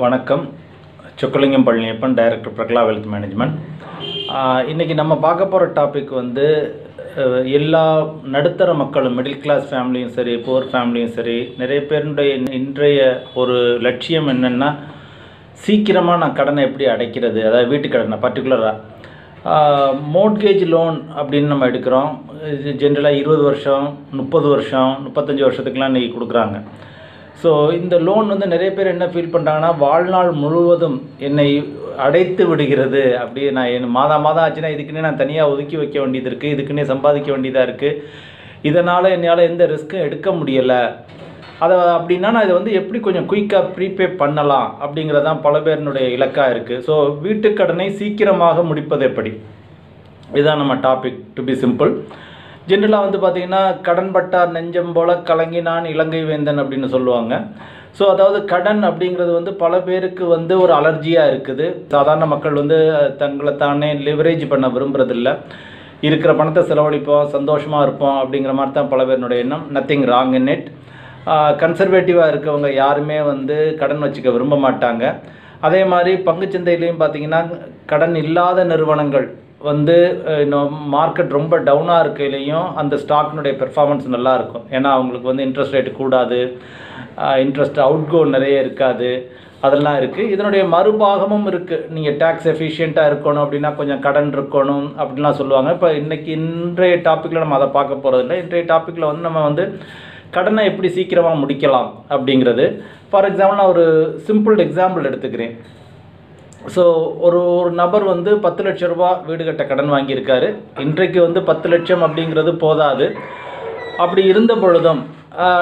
வணக்கம். Chockalingam Palaniappan, director Prakala wealth management. இன்றைக்கி நம்ம பார்க்க போகிற டாபிக் வந்து எல்லா நடுத்தர மக்களும், மிடில் கிளாஸ் ஃபேமிலியும் சரி, புவர் ஃபேமிலியும் சரி, நிறைய பேருடைய இன்றைய ஒரு லட்சியம் என்னென்னா, சீக்கிரமாக நான் கடனை எப்படி அடைக்கிறது, அதாவது வீட்டு கடனை பர்டிகுலராக. மோட்கேஜ் லோன் அப்படின்னு நம்ம எடுக்கிறோம். இது ஜென்ரலாக 20 வருஷம், 30 வருஷம், 35 வருஷத்துக்கெலாம் இன்றைக்கி கொடுக்குறாங்க. ஸோ இந்த லோன் வந்து நிறைய பேர் என்ன ஃபீல் பண்ணுறாங்கன்னா, வாழ்நாள் முழுவதும் என்னை அடைத்து விடுகிறது. அப்படியே நான் மாதம் ஆச்சுன்னா இதுக்குன்னே நான் தனியாக ஒதுக்கி வைக்க வேண்டியது இருக்குது, இதுக்குன்னே சம்பாதிக்க வேண்டியதாக இருக்குது, இதனால் என்னால் எந்த ரிஸ்க்கும் எடுக்க முடியலை. அப்படின்னா நான் இதை வந்து எப்படி கொஞ்சம் குயிக்காக ப்ரீபே பண்ணலாம் அப்படிங்கிறதான் பல பேருனுடைய இலக்காக இருக்குது. ஸோ வீட்டுக்கடனை சீக்கிரமாக முடிப்பது எப்படி, இதுதான் நம்ம டாபிக். டு பி சிம்பிள், ஜென்ரலாக வந்து பார்த்திங்கன்னா, கடன் பட்டார் நெஞ்சம் போல கலங்கினான் இலங்கை வேந்தன் அப்படின்னு சொல்லுவாங்க. ஸோ அதாவது கடன் அப்படிங்கிறது வந்து பல பேருக்கு வந்து ஒரு அலர்ஜியாக இருக்குது. சாதாரண மக்கள் வந்து தங்களை தானே லிவரேஜ் பண்ண விரும்புறதில்ல. இருக்கிற பணத்தை செலவழிப்போம், சந்தோஷமாக இருப்போம் அப்படிங்கிற மாதிரி தான் பல பேருனுடைய எண்ணம். Nothing wrong in it. கன்சர்வேட்டிவாக இருக்கவங்க யாருமே வந்து கடன் வச்சுக்க விரும்ப மாட்டாங்க. அதே மாதிரி பங்குச்சந்தையிலையும் பார்த்திங்கன்னா, கடன் இல்லாத நிறுவனங்கள் வந்து மார்க்கெட் ரொம்ப டவுனாக இருக்கையிலையும் அந்த ஸ்டாக்னுடைய பெர்ஃபார்மன்ஸ் நல்லாயிருக்கும். ஏன்னா அவங்களுக்கு வந்து இன்ட்ரெஸ்ட் ரேட்டு கூடாது, இன்ட்ரெஸ்ட் அவுட்கோ நிறைய இருக்காது, அதெல்லாம் இருக்குது. இதனுடைய மறுபாகமும் இருக்குது. நீங்கள் டேக்ஸ் எஃபிஷியண்ட்டாக இருக்கணும் அப்படின்னா கொஞ்சம் கடன் இருக்கணும் அப்படின்லாம் சொல்லுவாங்க. இப்போ இன்றைய டாப்பிக்கில் நம்ம அதை பார்க்க போகிறதில்ல. இன்றைய டாப்பிக்கில் வந்து நம்ம வந்து கடனை எப்படி சீக்கிரமாக முடிக்கலாம் அப்படிங்கிறது. ஃபார் எக்ஸாம்பிள் நான் ஒரு சிம்பிள் எக்ஸாம்பிள் எடுத்துக்கிறேன். ஸோ ஒரு நபர் வந்து 10 லட்ச ரூபா வீடு கட்ட கடன் வாங்கியிருக்காரு. இன்றைக்கு வந்து 10 லட்சம் அப்படிங்கிறது போதாது. அப்படி இருந்த பொழுதும்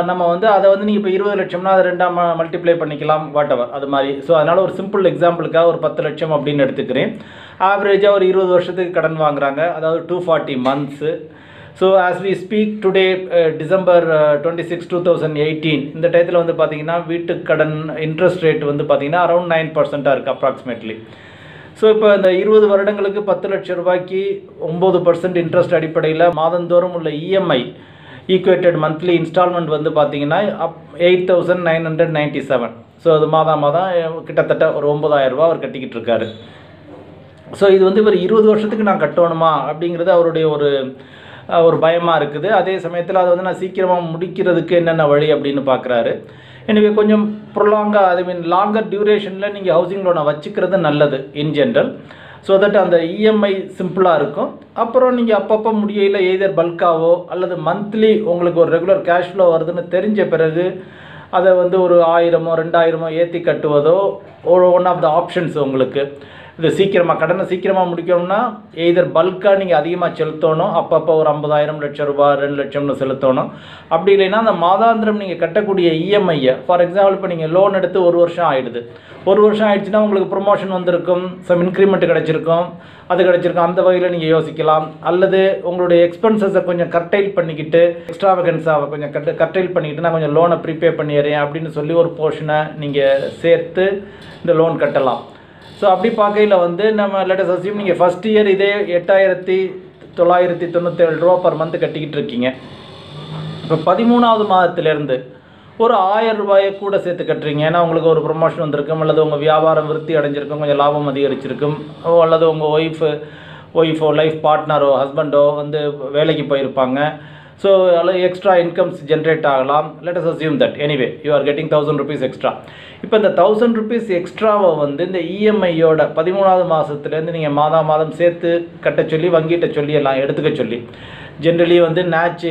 நம்ம வந்து அதை வந்து நீங்கள் இப்போ 20 லட்சம்னா அதை 2ஆக மல்டிப்ளை பண்ணிக்கலாம், வாட் எவர் அது மாதிரி. ஸோ அதனால் ஒரு சிம்பிள் எக்ஸாம்பிளுக்காக ஒரு 10 லட்சம் அப்படின்னு எடுத்துக்கிறேன். ஆவரேஜாக ஒரு 20 வருஷத்துக்கு கடன் வாங்குறாங்க, அதாவது 240 months. So as we speak today, December 26, 2018, இந்த டயத்தில் வந்து பார்த்திங்கன்னா வீட்டுக் கடன் இன்ட்ரெஸ்ட் ரேட் வந்து பார்த்திங்கன்னா அரௌண்ட் 9% இருக்குது அப்ராக்சிமேட்லி. ஸோ இப்போ இந்த 20 வருடங்களுக்கு 10 லட்சம் ரூபாய்க்கு 9% இன்ட்ரெஸ்ட் அடிப்படையில் மாதந்தோறும் உள்ள இஎம்ஐ, ஈக்குவேட்டட் மந்த்லி இன்ஸ்டால்மெண்ட் வந்து பார்த்திங்கன்னா 8,997. ஸோ அது மாதம் கிட்டத்தட்ட ஒரு 9,000 ரூபா அவர் கட்டிக்கிட்டு இருக்காரு. ஸோ இது வந்து இவர் 20 வருஷத்துக்கு நான் கட்டணுமா அப்படிங்கிறது அவருடைய ஒரு பயமாக இருக்குது. அதே சமயத்தில் அதை வந்து நான் சீக்கிரமாக முடிக்கிறதுக்கு என்னென்ன வழி அப்படின்னு பார்க்குறாரு. எனவே கொஞ்சம் லாங்கர் டியூரேஷனில் நீங்கள் ஹவுசிங் லோனை வச்சுக்கிறது நல்லது இன் ஜென்ரல். ஸோ தட் அந்த இஎம்ஐ சிம்பிளாக இருக்கும். அப்புறம் நீங்கள் அப்பப்போ முடியல எய்தர் பல்காவோ அல்லது மந்த்லி உங்களுக்கு ஒரு ரெகுலர் கேஷ் ஃப்ளோ வருதுன்னு தெரிஞ்ச பிறகு அதை வந்து ஒரு 1000 2000 ஏற்றி கட்டுவதோ ஒன் ஆஃப் த ஆப்ஷன்ஸ். உங்களுக்கு இது கடனை சீக்கிரமாக முடிக்கணும்னா எய்தர் பல்காக நீங்கள் அதிகமாக செலுத்தணும், அப்பப்போ ஒரு 50,000 லட்சம் ரூபா 2 லட்சம்னு செலுத்தணும். அப்படி இல்லைன்னா அந்த மாதாந்திரம் நீங்கள் கட்டக்கூடிய இஎம்ஐயை, ஃபார் எக்ஸாம்பிள் இப்போ நீங்கள் லோன் எடுத்து 1 வருஷம் ஆகிடுது. 1 வருஷம் ஆகிடுச்சுன்னா உங்களுக்கு ப்ரொமோஷன் வந்திருக்கும், சம் இன்க்ரிமெண்ட் கிடச்சிருக்கும், அந்த வகையில் நீங்கள் யோசிக்கலாம். அல்லது உங்களுடைய எக்ஸ்பென்சஸை கொஞ்சம் கர்டைல் பண்ணிக்கிட்டு, எக்ஸ்ட்ராவகன்ஸாக கொஞ்சம் கர்டைல் பண்ணிக்கிட்டு நான் கொஞ்சம் லோனை ப்ரீபே பண்ணிடுறேன் அப்படின்னு சொல்லி ஒரு போர்ஷனை நீங்கள் சேர்த்து இந்த லோன் கட்டலாம். ஸோ அப்படி பார்க்கையில் வந்து நம்ம லெட்டஸ் அஸ்யூம் நீங்கள் ஃபஸ்ட் இயர் இதே 8,997 ரூபா பர் மந்த் கட்டிக்கிட்டு இருக்கீங்க. இப்போ 13ஆவது மாதத்திலேருந்து ஒரு 1000 ரூபாயை கூட சேர்த்து கட்டுறீங்க. ஏன்னா உங்களுக்கு ஒரு ப்ரொமோஷன் வந்திருக்கும், அல்லது உங்கள் வியாபாரம் விருத்தி அடைஞ்சிருக்கும், கொஞ்சம் லாபம் அதிகரிச்சிருக்கும், அல்லது உங்கள் ஒய்ஃபோ லைஃப் பார்ட்னரோ ஹஸ்பண்டோ வந்து வேலைக்கு போயிருப்பாங்க. ஸோ அதில் எக்ஸ்ட்ரா இன்கம்ஸ் ஜென்ரேட் ஆகலாம். Let us assume that anyway you are getting 1000 rupees extra. இப்போ இந்த 1000 rupees எக்ஸ்ட்ராவை வந்து இந்த இஎம்ஐயோட 13ஆவது மாதத்துலேருந்து நீங்கள் மாதம் சேர்த்து கட்ட சொல்லி வங்கிட்ட சொல்லி எல்லாம் எடுத்துக்க சொல்லி, ஜென்ரலி வந்து NACH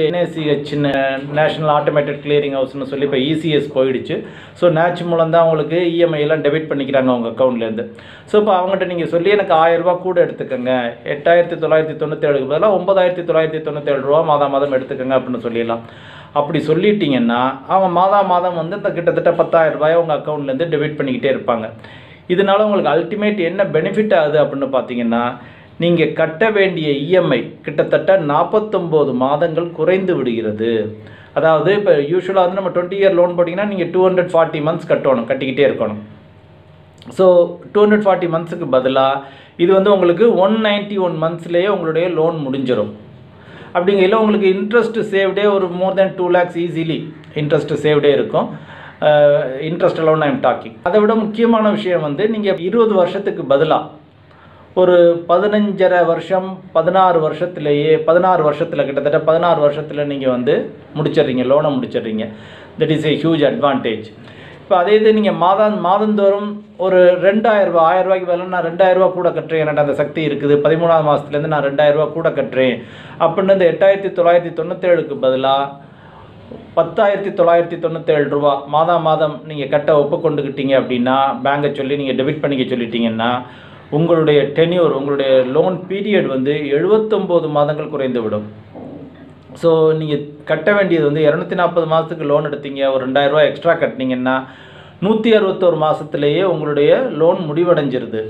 நேஷ்னல் ஆட்டோமேட்டட் கிளியரிங் ஹவுஸ்னு சொல்லி இப்போ ECS போயிடுச்சு. ஸோ NACH மூலம் தான் உங்களுக்கு இஎம்ஐலாம் டெபிட் பண்ணிக்கிறாங்க உங்கள் அக்கௌண்ட்லேருந்து. ஸோ இப்போ அவங்ககிட்ட நீங்கள் சொல்லி எனக்கு 1000 ரூபா கூட எடுத்துக்கோங்க, 8,997க்கு பதிலாக 9,997 ரூபா மாதம் எடுத்துக்கோங்க அப்படின்னு சொல்லிடலாம். அப்படி சொல்லிட்டீங்கன்னா அவங்க மாதம் வந்து இந்த கிட்டத்தட்ட 10,000 ரூபாயை உங்கள் அக்கௌண்ட்லேருந்து டெபிட் பண்ணிக்கிட்டே இருப்பாங்க. இதனால் உங்களுக்கு அல்டிமேட் என்ன பெனிஃபிட் ஆகுது அப்படின்னு பார்த்தீங்கன்னா, நீங்கள் கட்ட வேண்டிய இஎம்ஐ கிட்டத்தட்ட 49 மாதங்கள் குறைந்து விடுகிறது. அதாவது இப்போ யூஸ்வலாக வந்து நம்ம 20 இயர் லோன் போட்டிங்கன்னா நீங்கள் 240 மந்த்ஸ் கட்டிக்கிட்டே இருக்கணும். ஸோ 240 மந்த்ஸுக்கு பதிலாக இது வந்து உங்களுக்கு 191 மந்த்ஸ்லேயே உங்களுடைய லோன் முடிஞ்சிடும். அப்படிங்கையில் உங்களுக்கு இன்ட்ரெஸ்ட் சேவ்டே ஒரு மோர் தேன் 2 lakhs ஈஸிலி இன்ட்ரெஸ்ட் சேவ்டே இருக்கும். Interest alone I'm talking. அதை விட முக்கியமான விஷயம் வந்து நீங்கள் 20 வருஷத்துக்கு பதிலாக ஒரு 15.5 வருஷம் 16 வருஷத்தில் கிட்டத்தட்ட 16 வருஷத்தில் நீங்கள் வந்து முடிச்சிடுறீங்க, லோனை முடிச்சிடுறீங்க. That is a huge advantage. இப்போ அதே இது நீங்கள் மாதந்தோறும் ஒரு 2000 ரூபா, 1000 ரூபாய்க்கு பதிலாக நான் 2000 ரூபா கூட கட்டுறேன், எனக்கு அந்த சக்தி இருக்குது, 13ஆவது மாதத்துலேருந்து நான் 2000 ரூபா கூட கட்டுறேன் அப்படின்னு இந்த 8997க்கு பதிலாக 10,997 ரூபா மாதம் நீங்கள் கட்ட ஒப்புக்கொண்டுக்கிட்டீங்க அப்படின்னா, பேங்கை சொல்லி நீங்கள் டெபிட் பண்ணிக்க சொல்லிட்டீங்கன்னா, உங்களுடைய டென்யூர், உங்களுடைய லோன் பீரியட் வந்து 79 மாதங்கள் குறைந்து விடும். ஸோ நீங்கள் கட்ட வேண்டியது வந்து 240 மாதத்துக்கு லோன் எடுத்தீங்க, ஒரு 2000 ரூபா எக்ஸ்ட்ரா கட்டினீங்கன்னா 161 மாதத்துலேயே உங்களுடைய லோன் முடிவடைஞ்சிருது.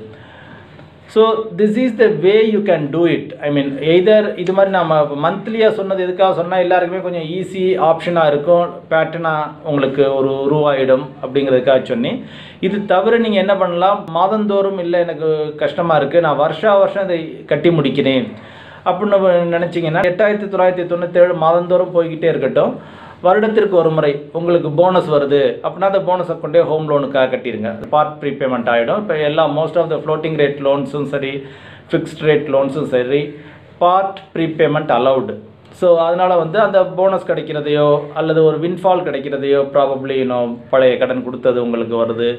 So this is the way you can do it. I mean either இது மாதிரி நம்ம மந்த்லியாக சொன்னது எதுக்காக சொன்னால் எல்லாருக்குமே கொஞ்சம் ஈஸி ஆப்ஷனாக இருக்கும், பேட்டர்னாக உங்களுக்கு உருவாயிடும் அப்படிங்கிறதுக்காக சொன்னி. இது தவிர நீங்கள் என்ன பண்ணலாம், மாதந்தோறும் இல்லை எனக்கு கஷ்டமாக இருக்குது, நான் வருஷம் இதை கட்டி முடிக்கிறேன் அப்படின்னு நினச்சிங்கன்னா 8997 மாதந்தோறும் போய்கிட்டே இருக்கட்டும். வருடத்திற்கு ஒரு முறை உங்களுக்கு போனஸ் வருது அப்படின்னா அந்த போனஸை கொண்டே ஹோம் லோனுக்காக கட்டிடுங்க. பார்ட் ப்ரீபேமெண்ட் ஆகிடும். இப்போ எல்லா most of the floating rate லோன்ஸும் சரி, ஃபிக்ஸ்ட் ரேட் லோன்ஸும் சரி, பார்ட் ப்ரீபேமெண்ட் அலவுடு. ஸோ அதனால் வந்து அந்த போனஸ் கிடைக்கிறதையோ அல்லது ஒரு வின்ஃபால் கிடைக்கிறதையோ, ப்ராபப்ளி பழைய கடன் கொடுத்தது உங்களுக்கு வருது,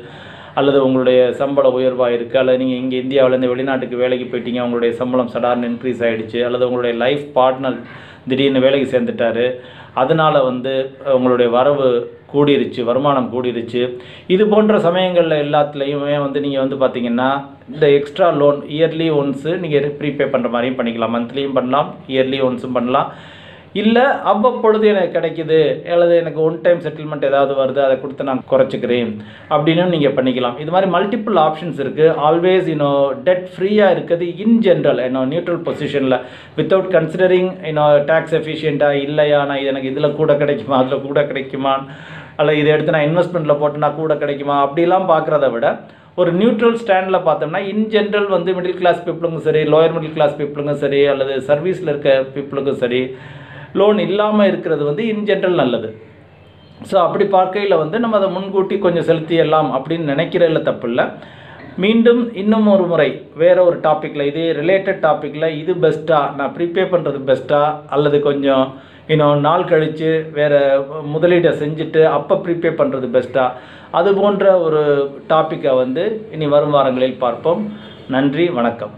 அல்லது உங்களுடைய சம்பள உயர்வாக இருக்குது, அல்லது நீங்கள் இங்கே இந்தியாவிலேருந்து வெளிநாட்டுக்கு வேலைக்கு போயிட்டீங்க, உங்களுடைய சம்பளம் சடார்னு இன்க்ரீஸ் ஆகிடுச்சு, அல்லது உங்களுடைய லைஃப் பார்ட்னர் திடீர்னு வேலைக்கு சேர்ந்துட்டாரு, அதனால் வந்து உங்களுடைய வரவு கூடிருச்சு, வருமானம் கூடிருச்சு. இது போன்ற சமயங்களில் எல்லாத்துலேயுமே வந்து நீங்கள் வந்து பார்த்திங்கன்னா இந்த எக்ஸ்ட்ரா லோன் இயர்லி ஒன்ஸு நீங்கள் ப்ரீபே பண்ணுற மாதிரியும் பண்ணிக்கலாம், மந்த்லியும் பண்ணலாம், இயர்லி ஒன்ஸும் பண்ணலாம். இல்லை அவ்வப்பொழுது எனக்கு கிடைக்குது, அல்லது எனக்கு ஒன் டைம் செட்டில்மெண்ட் ஏதாவது வருது, அதை கொடுத்து நான் குறைச்சிக்கிறேன் அப்படின்னு நீங்கள் பண்ணிக்கலாம். இது மாதிரி மல்டிபிள் ஆப்ஷன்ஸ் இருக்குது. ஆல்வேஸ் டெட் ஃப்ரீயாக இருக்குது இன் ஜென்ரல், நியூட்ரல் பொசிஷனில், வித்தவுட் கன்சிடரிங் டேக்ஸ் எஃபிஷியண்ட்டாக இல்லையா, நான் எனக்கு இதில் கூட கிடைக்குமா, அதில் கூட கிடைக்குமா, அல்ல இதை எடுத்து நான் இன்வெஸ்ட்மெண்ட்டில் போட்டுனா கூட கிடைக்குமா, அப்படிலாம் பார்க்குறத விட ஒரு நியூட்ரல் ஸ்டாண்டில் பார்த்தோம்னா இன் ஜென்ரல் வந்து மிடில் கிளாஸ் பீப்புளுக்கும் சரி, லோயர் மிடில் கிளாஸ் பீப்புளுக்கும் சரி, அல்லது சர்வீஸில் இருக்க பீப்புளுக்கும் சரி, லோன் இல்லாமல் இருக்கிறது வந்து இன் ஜென்ரல் நல்லது. ஸோ அப்படி பார்க்கையில் வந்து நம்ம அதை முன்கூட்டி கொஞ்சம் செலுத்திடலாம் அப்படின்னு நினைக்கிறதில்ல, தப்பு இல்லை. மீண்டும் இன்னும் ஒரு முறை வேறு ஒரு டாப்பிக்கில், இதே ரிலேட்டட் டாப்பிக்கில் இது பெஸ்ட்டாக, நான் ப்ரீபே பண்ணுறது பெஸ்ட்டாக, அல்லது கொஞ்சம் நாள் கழித்து வேறு முதலீடை செஞ்சுட்டு அப்போ ப்ரீபே பண்ணுறது பெஸ்ட்டாக, அது போன்ற ஒரு டாப்பிக்கை வந்து இனி வரும் வாரங்களில் பார்ப்போம். நன்றி, வணக்கம்.